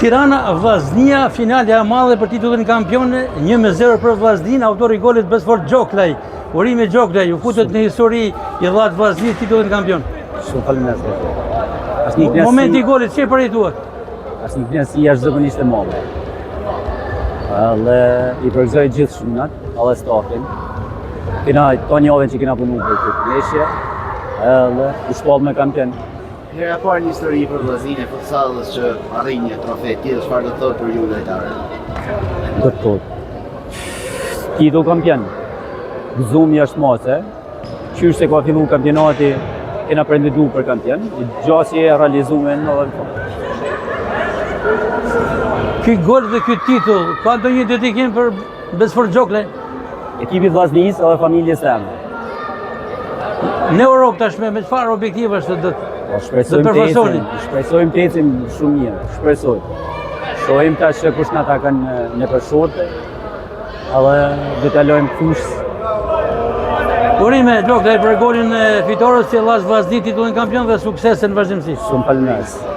Tirana Vllaznia, finalja e madhe për titullin kampion, 1-0 për Vllaznin, autori i golit Besfort Gjoklaj. Urime Gjoklaj, u futet në histori i dhat Vllaznis titullin kampion. Shumë faleminderit. Momenti i golit, çfarë përjetuat? Është një kënaqësi jashtëzakonisht e madhe. Dhe i përgëzoj gjithë shumënat, edhe stafin. Kena tonë javën që kena punu për këtë ndeshje, dhe u shpall me kampion. Hera parë një histori për Vllaznin e futsallit që arrin një trofe tjetër, çfarë do të thotë për ju lojtarët? Do të thotë titull kampion. Gëzumi është mase, qysh se ka fillu kampionati, kena pretenduar për kampion, gjasi e realizuar në edhe Ky gol dhe ky titull, ka ndonjë dedikim për Besfort Gjoklaj? ekipit Vllaznis edhe familjes seme. Në Europë tashme, me çfarë objektiv është do të Shpresojmë të ecim shumë mirë, shpresojmë. Shohim tash kush na takon në përshorte, edhe do të lojmë fushë. Urime Gjoklaj për golin e fitores që llash Vllaznin titullin kampion dhe suksese në vazhdimsi. Shumë faleminderit.